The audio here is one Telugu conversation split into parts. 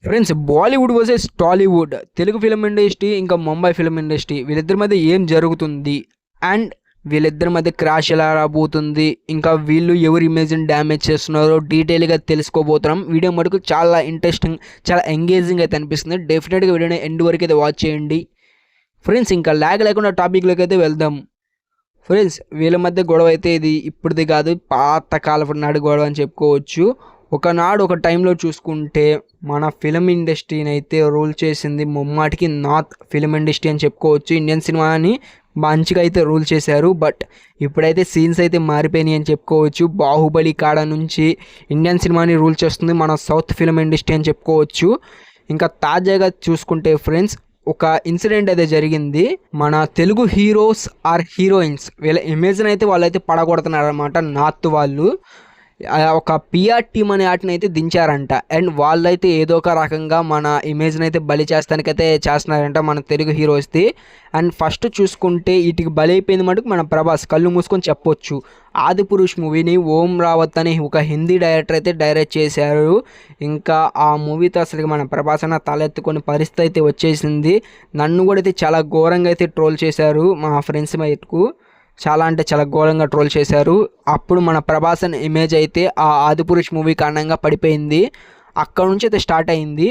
Friends, Bollywood versus Tollywood, Telugu film industry ఇంకా ముంబై ఫిల్మ్ ఇండస్ట్రీ వీళ్ళిద్దరి మధ్య ఏం జరుగుతుంది అండ్ వీళ్ళిద్దరి మధ్య క్రాష్ ఎలా రాబోతుంది, ఇంకా వీళ్ళు ఎవరు ఇమేజ్ని డ్యామేజ్ చేస్తున్నారో డీటెయిల్గా తెలుసుకోబోతున్నాం. వీడియో మటుకు చాలా ఇంట్రెస్టింగ్, చాలా ఎంగేజింగ్ అయితే అనిపిస్తుంది. డెఫినెట్గా వీడియోని ఎండ్ వరకు అయితే వాచ్ చేయండి ఫ్రెండ్స్. ఇంకా ల్యాగ్ లేకుండా టాపిక్లోకి అయితే వెళ్దాం ఫ్రెండ్స్. వీళ్ళ మధ్య గొడవ అయితే ఇది ఇప్పుడుది కాదు, పాత కాలపు నాడు గొడవ అని చెప్పుకోవచ్చు. ఒకనాడు ఒక టైంలో చూసుకుంటే మన ఫిలిం ఇండస్ట్రీని అయితే రూల్ చేసింది ముమ్మాటికి నార్త్ ఫిలిం ఇండస్ట్రీ అని చెప్పుకోవచ్చు. ఇండియన్ సినిమాని మంచిగా అయితే రూల్ చేశారు. బట్ ఇప్పుడైతే సీన్స్ అయితే మారిపోయినాయి అని చెప్పుకోవచ్చు. బాహుబలి కాడ నుంచి ఇండియన్ సినిమాని రూల్ చేస్తుంది మన సౌత్ ఫిలిం ఇండస్ట్రీ అని చెప్పుకోవచ్చు. ఇంకా తాజాగా చూసుకుంటే ఫ్రెండ్స్, ఒక ఇన్సిడెంట్ అయితే జరిగింది. మన తెలుగు హీరోస్ ఆర్ హీరోయిన్స్ వీళ్ళ ఇమేజ్ని అయితే వాళ్ళైతే పడగొడుతున్నారు అనమాట. నార్త్ వాళ్ళు ఒక పిఆర్ టీమ్ అనే ఆటని అయితే దించారంట. అండ్ వాళ్ళైతే ఏదో ఒక రకంగా మన ఇమేజ్ని అయితే బలి చేస్తానికైతే చేస్తున్నారంట మన తెలుగు హీరోస్ది. అండ్ ఫస్ట్ చూసుకుంటే వీటికి బలి అయిపోయింది మటుకు మన ప్రభాస్, కళ్ళు మూసుకొని చెప్పొచ్చు. ఆదిపురుష్ మూవీని ఓం రావత్ అనే ఒక హిందీ డైరెక్టర్ అయితే డైరెక్ట్ చేశారు. ఇంకా ఆ మూవీతో అసలు మన ప్రభాస్ అన్న తలెత్తుకొని పరిస్థితి అయితే వచ్చేసింది. నన్ను కూడా అయితే చాలా ఘోరంగా అయితే ట్రోల్ చేశారు మా ఫ్రెండ్స్ బయటకు. చాలా అంటే చాలా ఘోరంగా ట్రోల్ చేశారు. అప్పుడు మన ప్రభాస్ అనే ఇమేజ్ అయితే ఆ ఆదిపురుష్ మూవీ కారణంగా పడిపోయింది. అక్కడ నుంచి అయితే స్టార్ట్ అయింది.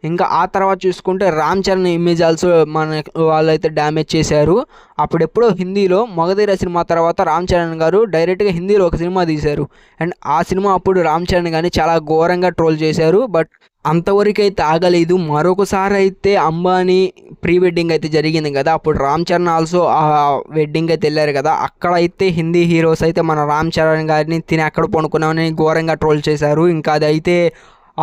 ఇంకా ఆ తర్వాత చూసుకుంటే రామ్ చరణ్ ఇమేజ్ ఆల్సో మన వాళ్ళైతే డ్యామేజ్ చేశారు. అప్పుడెప్పుడో హిందీలో మగధీర సినిమా తర్వాత రామ్ చరణ్ గారు డైరెక్ట్గా హిందీలో ఒక సినిమా తీశారు. అండ్ ఆ సినిమా అప్పుడు రామ్ చరణ్ కానీ చాలా ఘోరంగా ట్రోల్ చేశారు. బట్ అంతవరకు అయితే ఆగలేదు. మరొకసారి అయితే అంబానీ ప్రీ వెడ్డింగ్ అయితే జరిగింది కదా, అప్పుడు రామ్ చరణ్ ఆల్సో ఆ వెడ్డింగ్ అయితే వెళ్ళారు కదా, అక్కడ అయితే హిందీ హీరోస్ అయితే మన రామ్ చరణ్ గారిని తిని అక్కడ పడుకున్నామని ఘోరంగా ట్రోల్ చేశారు. ఇంకా అది అయితే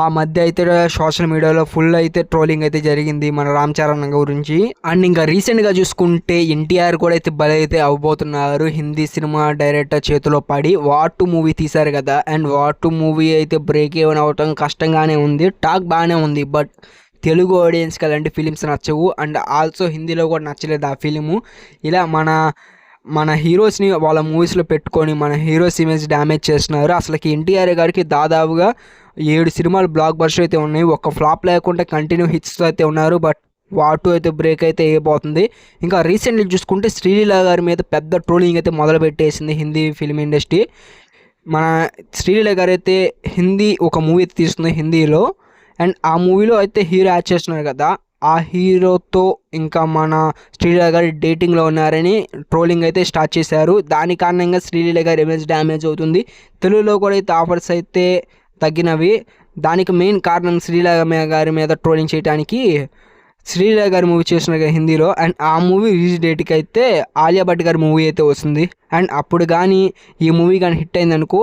ఆ మధ్య అయితే సోషల్ మీడియాలో ఫుల్ అయితే ట్రోలింగ్ అయితే జరిగింది మన రామ్ చరణ్ గురించి. అండ్ ఇంకా రీసెంట్గా చూసుకుంటే ఎన్టీఆర్ కూడా అయితే బలి అయితే అవ్వబోతున్నారు హిందీ సినిమా డైరెక్టర్ చేతిలో పడి. వార్ 2 మూవీ తీశారు కదా, అండ్ వార్ 2 మూవీ అయితే బ్రేక్ ఈవెన్ అవ్వటం కష్టంగానే ఉంది. టాక్ బాగానే ఉంది, బట్ తెలుగు ఆడియన్స్కి అలాంటి ఫిలిమ్స్ నచ్చవు. అండ్ ఆల్సో హిందీలో కూడా నచ్చలేదు ఆ ఫిలిము. ఇలా మన హీరోస్ని వాళ్ళ మూవీస్లో పెట్టుకొని మన హీరోస్ ఇమేజ్ డ్యామేజ్ చేస్తున్నారు. అసలుకి ఎన్టీఆర్ గారికి దాదాపుగా 7 సినిమాలు బ్లాక్ బస్టర్ అయితే ఉన్నాయి. ఒక ఫ్లాప్ లేకుండా కంటిన్యూ హిట్స్ అయితే ఉన్నారు. బట్ వార్ 2 అయితే బ్రేక్ అయితే అయిపోతుంది. ఇంకా రీసెంట్లీ చూసుకుంటే శ్రీలీల గారి మీద పెద్ద ట్రోలింగ్ అయితే మొదలు పెట్టేసింది హిందీ ఫిల్మ్ ఇండస్ట్రీ. మన శ్రీలీల గారు అయితే హిందీ ఒక మూవీ తీస్తుంది హిందీలో. అండ్ ఆ మూవీలో అయితే హీరో యాడ్ చేస్తున్నారు కదా, ఆ హీరోతో ఇంకా మన శ్రీలీల గారి డేటింగ్లో ఉన్నారని ట్రోలింగ్ అయితే స్టార్ట్ చేశారు. దాని కారణంగా శ్రీలీల గారి ఇమేజ్ డ్యామేజ్ అవుతుంది. తెలుగులో కూడా అయితే ఆఫర్స్ అయితే తగ్గినవి. దానికి మెయిన్ కారణం శ్రీలీల గారి మీద ట్రోలింగ్ చేయడానికి శ్రీలీల గారి మూవీ చేస్తున్నారు హిందీలో. అండ్ ఆ మూవీ రిలీజ్ డేట్కి అయితే ఆలియా భట్ గారి మూవీ అయితే వస్తుంది. అండ్ అప్పుడు కానీ ఈ మూవీ కానీ హిట్ అయిందనుకో,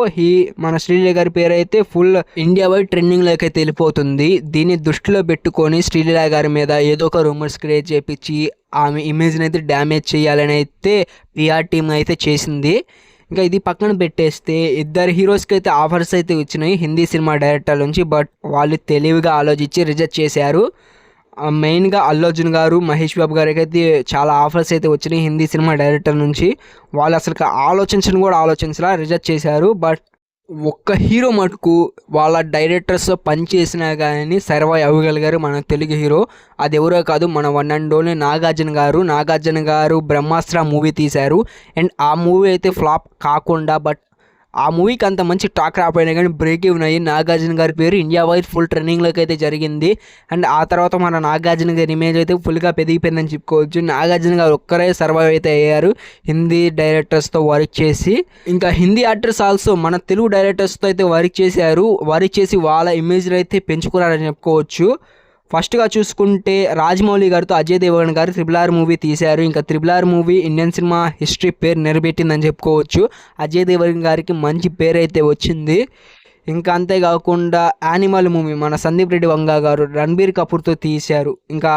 మన శ్రీలీల గారి పేరు అయితే ఫుల్ ఇండియా వైడ్ ట్రెండింగ్లోకి అయితే వెళ్ళిపోతుంది. దీన్ని దృష్టిలో పెట్టుకొని శ్రీలీల గారి మీద ఏదో ఒక రూమర్స్ క్రియేట్ చేయించి ఆమె ఇమేజ్ని అయితే డ్యామేజ్ చేయాలని అయితే పిఆర్ టీమ్ అయితే చేసింది. ఇంకా ఇది పక్కన పెట్టేస్తే ఇద్దరు హీరోస్కి అయితే ఆఫర్స్ అయితే వచ్చినాయి హిందీ సినిమా డైరెక్టర్ నుంచి. బట్ వాళ్ళు తెలివిగా ఆలోచించి రిజెక్ట్ చేశారు. మెయిన్గా అల్లు అర్జున్ గారు, మహేష్ బాబు గారికి అయితే చాలా ఆఫర్స్ అయితే వచ్చినాయి హిందీ సినిమా డైరెక్టర్ నుంచి. వాళ్ళు అసలు ఆలోచించలా రిజెక్ట్ చేశారు. బట్ ఒక్క హీరో మటుకు వాళ్ళ డైరెక్టర్స్తో పనిచేసినా కానీ సర్వైవ్ అవ్వగలిగారు మన తెలుగు హీరో. అది ఎవరో కాదు, మన వన్ అండ్ ఓన్లీ నాగార్జున గారు బ్రహ్మాస్త్ర మూవీ తీశారు. అండ్ ఆ మూవీ అయితే ఫ్లాప్ కాకుండా, బట్ ఆ మూవీకి అంత మంచి టాక్ రాపోయినా కానీ బ్రేక్ ఉన్నాయి. నాగార్జున గారి పేరు ఇండియా వైడ్ ఫుల్ ట్రెండింగ్లోకి అయితే జరిగింది. అండ్ ఆ తర్వాత మన నాగార్జున గారి ఇమేజ్ అయితే ఫుల్గా పెరిగిపోయిందని చెప్పుకోవచ్చు. నాగార్జున గారు ఒక్కరే సర్వైవ్ అయితే అయ్యారు హిందీ డైరెక్టర్స్తో వర్క్ చేసి. ఇంకా హిందీ యాక్టర్స్ ఆల్సో మన తెలుగు డైరెక్టర్స్తో అయితే వర్క్ చేసి వాళ్ళ ఇమేజ్ని అయితే పెంచుకున్నారని చెప్పుకోవచ్చు. ఫస్ట్గా చూసుకుంటే రాజమౌళి గారితో అజయ్ దేవగన్ గారు RRR మూవీ తీశారు. ఇంకా RRR movie Indian cinema history పేరు నిలబెట్టిందని చెప్పుకోవచ్చు. అజయ్ దేవగన్ గారికి మంచి పేరు అయితే వచ్చింది. ఇంకా అంతేకాకుండా యానిమల్ మూవీ మన సందీప్ రెడ్డి వంగ గారు రణబీర్ కపూర్తో తీశారు. ఇంకా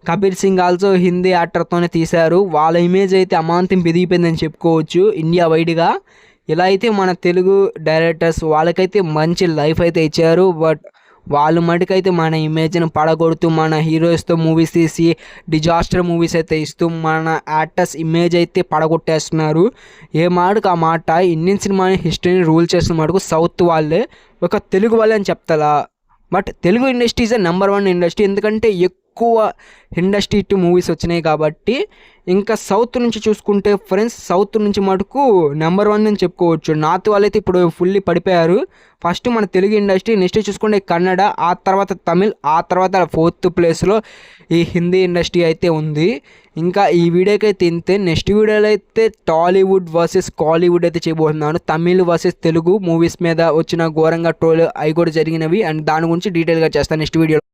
కబీర్ సింగ్ ఆల్సో హిందీ యాక్టర్తోనే తీశారు. వాళ్ళ ఇమేజ్ అయితే అమాంతం పెరిగిపోయిందని చెప్పుకోవచ్చు ఇండియా వైడ్గా. ఇలా అయితే మన తెలుగు డైరెక్టర్స్ వాళ్ళకైతే మంచి లైఫ్ అయితే ఇచ్చారు. బట్ వాళ్ళు మటుకైతే మన ఇమేజ్ని పడగొడుతూ మన హీరోస్తో మూవీస్ తీసి డిజాస్టర్ మూవీస్ అయితే ఇస్తూ మన యాక్టర్స్ ఇమేజ్ అయితే పడగొట్టేస్తున్నారు. ఏ మాటకు ఆ మాట ఇండియన్ సినిమాని హిస్టరీని రూల్ చేస్తున్న మటుకు సౌత్ వాళ్ళే, ఒక తెలుగు వాళ్ళే అని చెప్తారా. But Telugu industry is number 1 industry, ఎందుకంటే ఎక్కువ ఇండస్ట్రీ టు మూవీస్ వచ్చినాయి కాబట్టి. ఇంకా సౌత్ నుంచి చూసుకుంటే ఫ్రెండ్స్, సౌత్ నుంచి మటుకు నెంబర్ 1 అని చెప్పుకోవచ్చు. నార్త్ వాళ్ళైతే ఇప్పుడు ఫుల్లీ పడిపోయారు. ఫస్ట్ మన తెలుగు ఇండస్ట్రీ, నెక్స్ట్ చూసుకుంటే కన్నడ, ఆ తర్వాత తమిళ్, ఆ తర్వాత 4th ప్లేస్లో ఈ హిందీ ఇండస్ట్రీ అయితే ఉంది. ఇంకా ఈ వీడియోకి అయితే ఇంతే. నెక్స్ట్ వీడియోలో అయితే టాలీవుడ్ వర్సెస్ కాలీవుడ్ అయితే చేయబోతున్నాను. తమిళ్ వర్సెస్ తెలుగు మూవీస్ మీద వచ్చిన ఘోరంగా ట్రోల్ అవి కూడా జరిగినవి, అండ్ దాని గురించి డీటెయిల్గా చేస్తాను నెక్స్ట్ వీడియోలో.